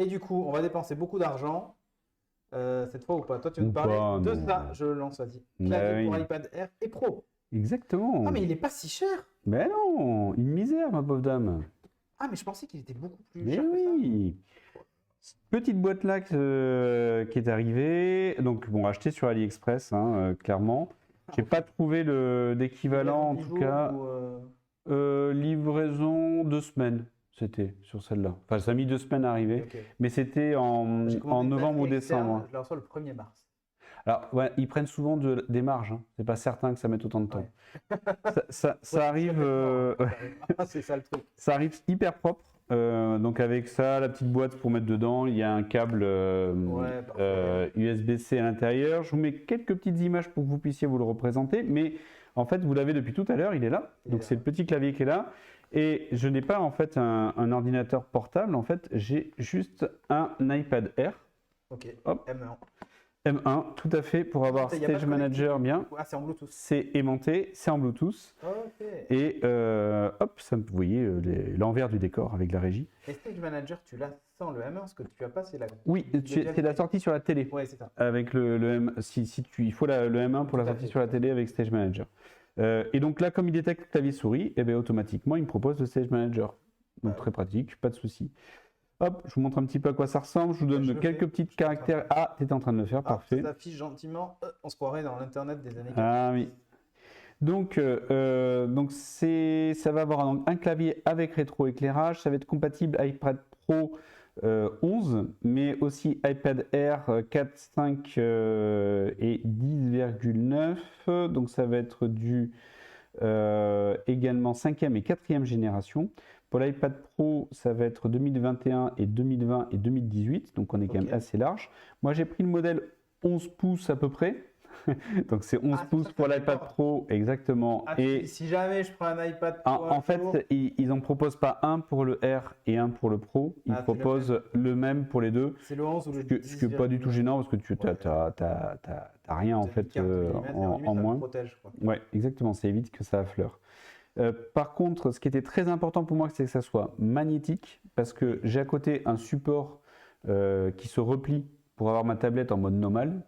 Et du coup, on va dépenser beaucoup d'argent cette fois ou pas? Toi, tu veux Ou me parler pas, de non. ça? Je le lance, vas-y. Bah Clavier pour oui, iPad Air et Pro. Ah, exactement. mais il est pas si cher. Mais non, une misère, ma pauvre dame. Ah, mais je pensais qu'il était beaucoup plus Mais cher que ça. oui. Petite boîte là qui est arrivée. Donc, bon, acheté sur AliExpress, hein, clairement. Ah, J'ai ok. pas trouvé d'équivalent, Livraison en 10 tout jours cas. ou Livraison 2 semaines, c'était sur celle-là. Enfin, ça a mis 2 semaines à Ok, arriver, ok. mais c'était J'ai en commandé une novembre ou batterie décembre, externe, hein. je la reçois le 1er mars. Alors, ouais, ils prennent souvent des marges, hein. C'est pas certain que ça mette autant de temps. Ouais. Ça arrive, Honnêtement, ça arrive. Ah, c'est ça le truc. ça arrive hyper propre. Donc avec ça, la petite boîte pour mettre dedans, il y a un câble Ouais, parfait. USB-C à l'intérieur. Je vous mets quelques petites images pour que vous puissiez vous le représenter, mais en fait, vous l'avez depuis tout à l'heure, il est là. Il est Donc là, c'est le petit clavier qui est là. Et je n'ai pas en fait un ordinateur portable, en fait, j'ai juste un iPad Air. Ok. Hop. M1. M1, tout à fait, pour avoir Il y a pas Stage de Manager connectique. bien. Ah, c'est en Bluetooth. C'est aimanté, c'est en Bluetooth. Ok. Et hop, ça, vous voyez l'envers du décor avec la régie. Et Stage Manager, tu l'as sans le M1, ce que tu as pas, c'est la. Oui, c'est la sortie sur la télé. Ouais, c'est ça. Avec le M, il faut le M1 pour la Tout à sortie fait, sur la tout à télé avec Stage Manager. Et donc là, comme il détecte clavier souris, et bien automatiquement, il me propose le Stage Manager. Donc Bah, très pratique, pas de souci. Hop, je vous montre un petit peu à quoi ça ressemble. Je vous je donne le quelques fais. petits Je suis en train de caractères. faire. Ah, tu étais en train de le faire, Ah, ça parfait. s'affiche gentiment. On se croirait dans l'Internet des années 90. Ah oui. Donc ça va avoir un clavier avec rétroéclairage. Ça va être compatible iPad Pro 11, mais aussi iPad Air 4, 5 et 10,9. Donc ça va être du également 5e et 4e génération. Pour l'iPad Pro, ça va être 2021 et 2020 et 2018. Donc on est quand Ok. même assez large. Moi j'ai pris le modèle 11 pouces à peu près. Donc c'est 11 Ah, c'est pouces ça que pour ça l'iPad fait Pro, exactement. Ah, Et si jamais je prends un iPad Pro en un fait, jour, ils n'en proposent pas un pour le R et un pour le Pro. Ils Ah, c'est le proposent le même pour les deux. c'est le 11 ou le Ce qui n'est pas du tout 10,9. gênant parce que tu Ouais. n'as rien en T'as une fait carte millimètre et en limite, en ça te moins. protège, quoi. Ouais, exactement, ça évite que ça affleure. Par contre, ce qui était très important pour moi, c'est que ça soit magnétique parce que j'ai à côté un support qui se replie pour avoir ma tablette en mode nomade.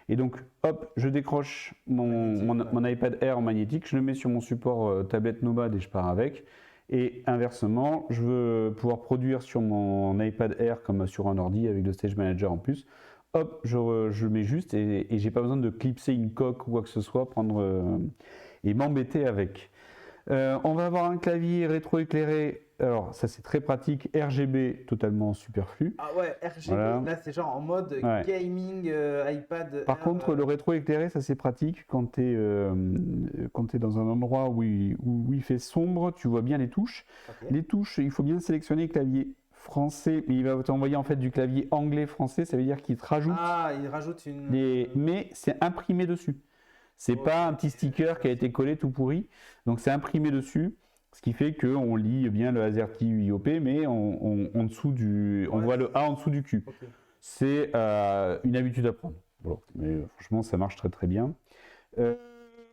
Et donc, hop, je décroche mon iPad Air en magnétique, je le mets sur mon support tablette nomade et je pars avec. Et inversement, je veux pouvoir produire sur mon iPad Air comme sur un ordi avec le Stage Manager en plus. Hop, je le mets juste et j'ai pas besoin de clipser une coque ou quoi que ce soit, et m'embêter avec. On va avoir un clavier rétroéclairé. Alors, ça c'est très pratique. RGB totalement superflu. Ah ouais, RGB, Voilà. là c'est genre en mode Ouais. gaming, iPad Par Air, contre, le rétroéclairé, ça c'est pratique quand tu es dans un endroit où il fait sombre, tu vois bien les touches. ok. Les touches, il faut bien sélectionner le clavier français, mais il va t'envoyer en fait du clavier anglais-français, ça veut dire qu'il te rajoute Ah, il rajoute une. mais c'est imprimé dessus. C'est Ok, pas un petit ok, sticker qui a merci. été collé tout pourri, donc c'est imprimé dessus. Ce qui fait qu'on lit bien le AZERTY UIOP, mais en dessous on Ouais, voit le A en dessous du Q. ok. C'est une habitude à prendre. Voilà. Mais franchement, ça marche très très bien.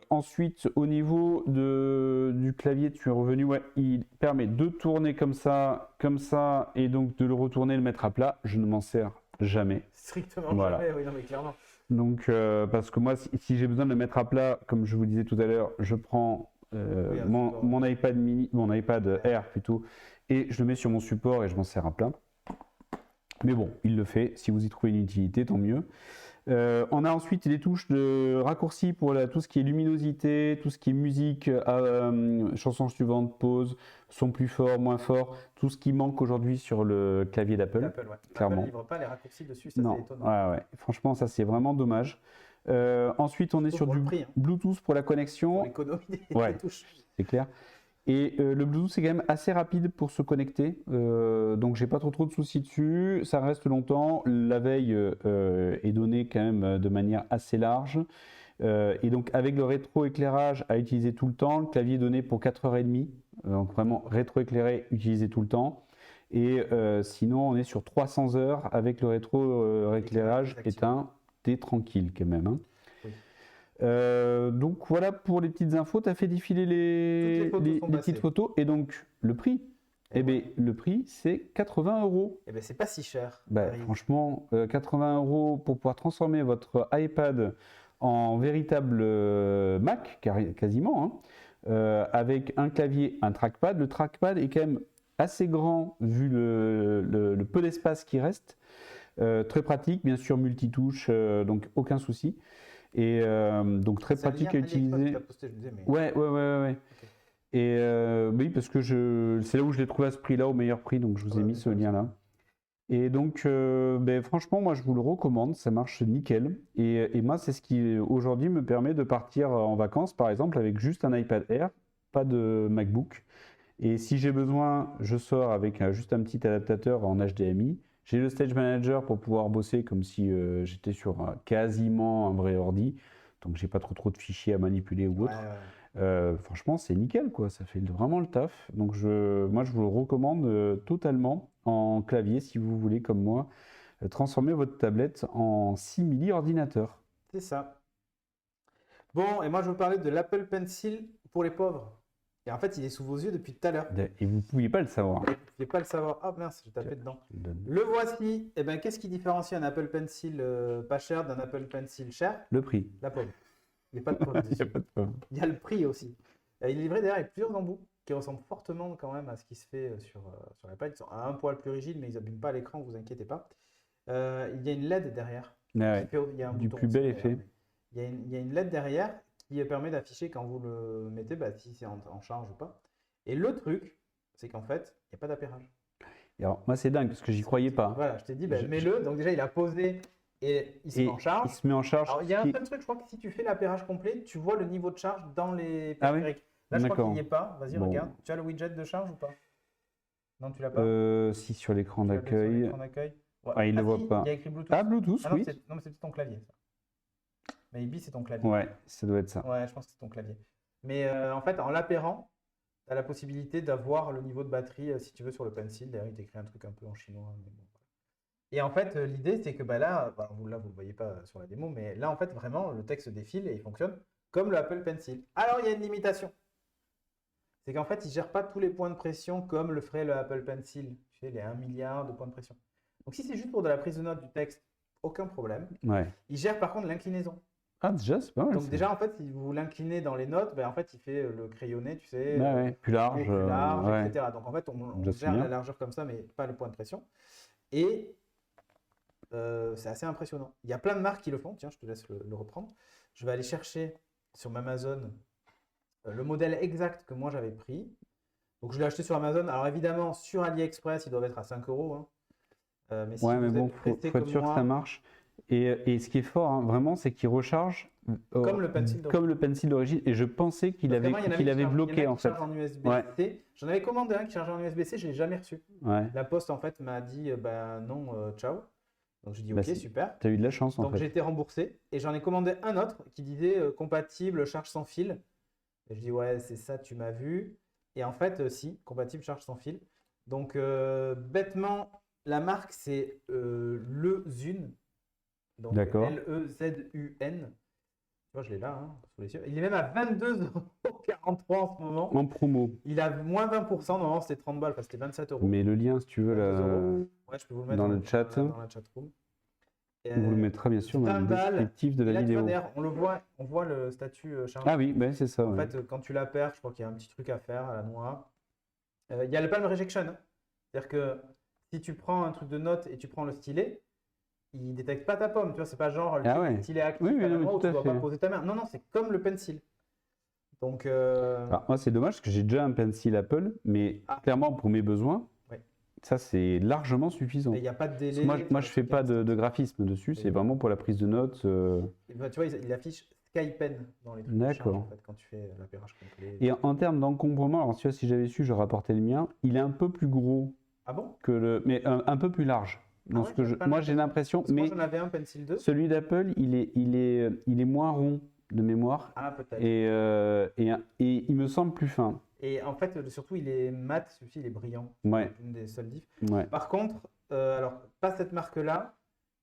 Ensuite, au niveau du clavier, tu es revenu, ouais, il permet de tourner comme ça, et donc de le retourner, le mettre à plat. Je ne m'en sers jamais. Strictement Voilà. jamais, oui, non mais clairement. Donc, parce que moi, si j'ai besoin de le mettre à plat, comme je vous disais tout à l'heure, je prends Oui, un support. mon iPad mini, mon iPad Air plutôt, et je le mets sur mon support et je m'en sers à plat. Mais bon, il le fait. Si vous y trouvez une utilité, tant mieux. On a ensuite les touches de raccourci pour tout ce qui est luminosité, tout ce qui est musique, chanson suivante, pause, son plus fort, moins fort, tout ce qui manque aujourd'hui sur le clavier d'Apple. Apple, ouais. Clairement. Apple livre pas les raccourcis dessus, ça c'est Non, étonnant. ouais. Franchement, ça c'est vraiment dommage. Ensuite, on est Surtout sur pour du le prix, hein. Bluetooth pour la Pour connexion. l'économie des Ouais. touches. C'est clair. Et le Bluetooth c'est quand même assez rapide pour se connecter, donc j'ai pas trop de soucis dessus. Ça reste longtemps. La veille est donnée quand même de manière assez large. Et donc avec le rétroéclairage à utiliser tout le temps, le clavier est donné pour 4h30, donc vraiment rétroéclairé, utilisé tout le temps. Et sinon on est sur 300 heures avec le rétroéclairage éteint. T'es tranquille quand même, hein. Oui. Donc voilà pour les petites infos. Tu as fait défiler Toutes les photos sont les petites passées. photos et donc le prix. Eh bien, le prix, c'est 80 euros. Eh ben, c'est pas si cher. Bah, Harry. franchement, 80 euros pour pouvoir transformer votre iPad en véritable Mac, quasiment, hein, avec un clavier, un trackpad. Le trackpad est quand même assez grand vu le peu d'espace qui reste. Très pratique, bien sûr, multitouche, donc aucun souci. Et donc très C'est un pratique lien à AliExpress que utiliser. t'as posté, je me disais, mais. Ouais. Ok. Et oui, parce que c'est là où je l'ai trouvé à ce prix-là, au meilleur prix, donc je vous ai Ouais, mis bien ce sûr, bien sûr. lien-là. Et donc, ben, franchement, moi, je vous le recommande, ça marche nickel. Et moi, c'est ce qui, aujourd'hui, me permet de partir en vacances, par exemple, avec juste un iPad Air, pas de MacBook. Et si j'ai besoin, je sors avec juste un petit adaptateur en HDMI. J'ai le Stage Manager pour pouvoir bosser comme si j'étais sur quasiment un vrai ordi. Donc, j'ai pas trop de fichiers à manipuler ou Ouais, autre. ouais. Franchement, c'est nickel, quoi. Ça fait vraiment le taf. Donc, moi, je vous le recommande totalement en clavier, si vous voulez, comme moi, transformer votre tablette en simili ordinateur. C'est ça. Bon, et moi, je veux parler de l'Apple Pencil pour les pauvres. Et en fait, il est sous vos yeux depuis tout à l'heure. Et vous ne pouviez pas le savoir. Vous ne pouviez pas le savoir. Ah mince, j'ai tapé dedans. Je le donne. Le voici. Eh ben, qu'est-ce qui différencie un Apple Pencil pas cher d'un Apple Pencil cher? Le prix. La pomme. Il n'y a pas de pomme Il n'y a dessus. pas de problème. Il y a le prix aussi. Il est livré derrière avec plusieurs embouts qui ressemblent fortement quand même à ce qui se fait sur l'iPad. Ils sont un poil plus rigides, mais ils n'abîment pas l'écran, vous inquiétez pas. Il y a une LED derrière. Ah ouais. Il y a un Du bouton plus aussi, bel d'ailleurs, effet. mais il y a une LED derrière qui permet d'afficher quand vous le mettez, bah, si c'est en charge ou pas. Et le truc, c'est qu'en fait, il n'y a pas d'appairage. Et alors, moi, c'est dingue parce que j'y croyais pas. Voilà, je t'ai dit, bah, Je- mets-le. Donc déjà, il a posé et il se met Et en il charge. se met en charge. Alors, il y a un qui- seul truc, je crois que si tu fais l'appairage complet, tu vois le niveau de charge dans les Ah oui? périphériques. Là, je crois qu'il D'accord. n'y est pas. Vas-y, Bon. regarde. Tu as le widget de charge ou pas? Non, tu l'as pas? Si, sur l'écran Tu l'as peut-être sur d'accueil. l'écran d'accueil? Ouais. Ah, il ne le voit Si, pas. il y a écrit Bluetooth. Ah, Bluetooth, Ah non, oui. non, mais c'est peut-être ton clavier, ça. Maybe, c'est ton clavier. Ouais, ça doit être ça. Ouais, je pense que c'est ton clavier. Mais en fait, en l'appairant, tu as la possibilité d'avoir le niveau de batterie si tu veux sur le pencil. D'ailleurs, il t'écrit un truc un peu en chinois. Mais bon, voilà. Et en fait, l'idée, c'est que bah, là, bah, vous ne le voyez pas sur la démo, mais là, en fait, vraiment, le texte défile et il fonctionne comme le Apple Pencil. Alors, il y a une limitation. C'est qu'en fait, il ne gère pas tous les points de pression comme le ferait le Apple Pencil. Tu sais, les 1 milliard de points de pression. Donc, si c'est juste pour de la prise de notes du texte, aucun problème. Ouais. Il gère par contre l'inclinaison. Ah, déjà, c'est pas mal. Donc ça. déjà, en fait, si vous l'inclinez dans les notes, ben, en fait, il fait le crayonné, tu sais, Ouais, plus large. plus large, ouais. etc. Donc en fait, on Déjà, c'est gère bien. la largeur comme ça, mais pas le point de pression. Et c'est assez impressionnant. Il y a plein de marques qui le font. Tiens, je te laisse le reprendre. Je vais aller chercher sur Amazon le modèle exact que moi j'avais pris. Donc je l'ai acheté sur Amazon. Alors évidemment, sur AliExpress, ils doivent être à 5 euros. Hein. Mais si Ouais, vous mais bon, êtes faut pressé être comme sûr que moi, ça marche. Et ce qui est fort, hein, vraiment, c'est qu'il recharge comme le Pencil d'origine. comme le Pencil d'origine. Et je pensais qu'il Parce avait, qu'avant, il y en avait qu'il qui avait chargent- il y en a bloqué, qui en fait. chargent en USB-C. J'en avais commandé un qui chargeait en USB-C, je ne l'ai jamais reçu. Ouais. La poste, en fait, m'a dit bah non, ciao. Donc je dis Bah, ok, si. super. Tu as eu de la chance, en Donc fait. j'ai été remboursé et j'en ai commandé un autre qui disait compatible charge sans fil. Et je dis ouais, c'est ça, tu m'as vu. Et en fait, si, compatible charge sans fil. Donc bêtement, la marque c'est Lezun. Donc D'accord. Lezun. Tu vois, je l'ai là, hein, sous les yeux. Il est même à 22,43 € en ce moment. En promo. Il a moins 20%. Normalement, c'était 30 balles, enfin, c'était 27 €. Mais le lien, si tu veux, 22 là, €. Ouais, je peux vous le mettre dans le chat. dans la chatroom. Et, on vous le mettra bien sûr dans 20 le balles. descriptif de Et la là, tu vois, vidéo. d'ailleurs, on voit le statut chargé. Ah oui, ben c'est ça. En ouais. fait, quand tu la perds, je crois qu'il y a un petit truc à faire à la noix. Il y a le palm rejection. Hein. C'est-à-dire que si tu prends un truc de note et tu prends le stylet, il ne détecte pas ta pomme. Tu vois, c'est pas genre Ah ouais. le stylet actif Oui, oui, à la non, mais noix où tout tu à ne dois pas fait. poser ta main. Non, non, c'est comme le pencil. Donc, Alors, moi, c'est dommage parce que j'ai déjà un Pencil Apple, mais Ah. clairement, pour mes besoins, Ouais. ça, c'est largement suffisant. il n'y a pas de Parce que délai. moi, je fais pas de graphisme dessus, c'est Oui. vraiment pour la prise de notes. Et ben, tu vois, il affiche SkyPen dans les trucs de D'accord. charge, en fait, quand tu fais l'appairage complet. Et en termes d'encombrement, alors tu vois, si j'avais su, j'aurais rapporté le mien. Il est un peu plus gros Ah bon? que mais un peu plus large. Dans ouais, ce que j'avais pas moi, j'ai l'impression, Parce que moi, mais j'en avais un Pencil 2. celui d'Apple, il est moins rond de mémoire Ah, peut-être. et il me semble plus fin. Et en fait, surtout, il est mat, celui-ci, il est brillant. Ouais, C'est une des seules diffs. ouais. Par contre, alors, pas cette marque-là,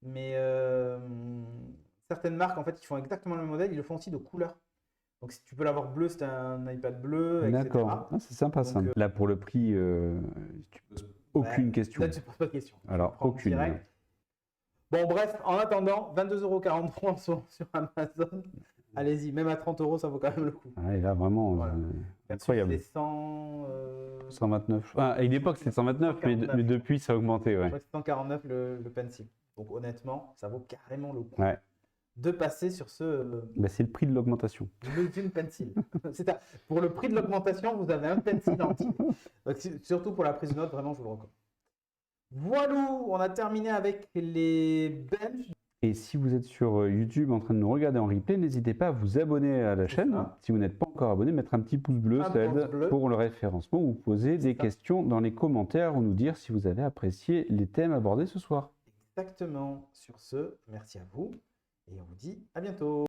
mais certaines marques, en fait, qui font exactement le même modèle, ils le font aussi de couleur. Donc si tu peux l'avoir bleu, c'est un iPad bleu, etc. D'accord. Ah, c'est sympa ça. Donc, Là, pour le prix, tu poses aucune question. Là, tu ne poses pas de question. Tu Alors, le prends aucune. direct. Bon, bref, en attendant, 22,43 € sur Amazon. Allez-y, même à 30 €, ça vaut quand même le coup. Ah, et là, vraiment, Voilà. incroyable. C'est 100. 129. Ah, à une époque, c'était 129, mais 149. depuis, ça a augmenté. Je Ouais. crois que c'est 149 le pencil. Donc honnêtement, ça vaut carrément le coup Ouais. de passer sur ce Bah, c'est le prix de l'augmentation. Zoom Pencil. Pour le prix de l'augmentation, vous avez un pencil entier. Donc, surtout pour la prise de notes, vraiment, je vous le recommande. Voilà, on a terminé avec les benches. Et si vous êtes sur YouTube en train de nous regarder en replay, n'hésitez pas à vous abonner à la chaîne. ça. Si vous n'êtes pas encore abonné, mettre un petit pouce bleu, Un ça pouce aide bleu. pour le référencement ou poser des ça. questions dans les commentaires ou nous dire si vous avez apprécié les thèmes abordés ce soir. Exactement. Sur ce, merci à vous et on vous dit à bientôt.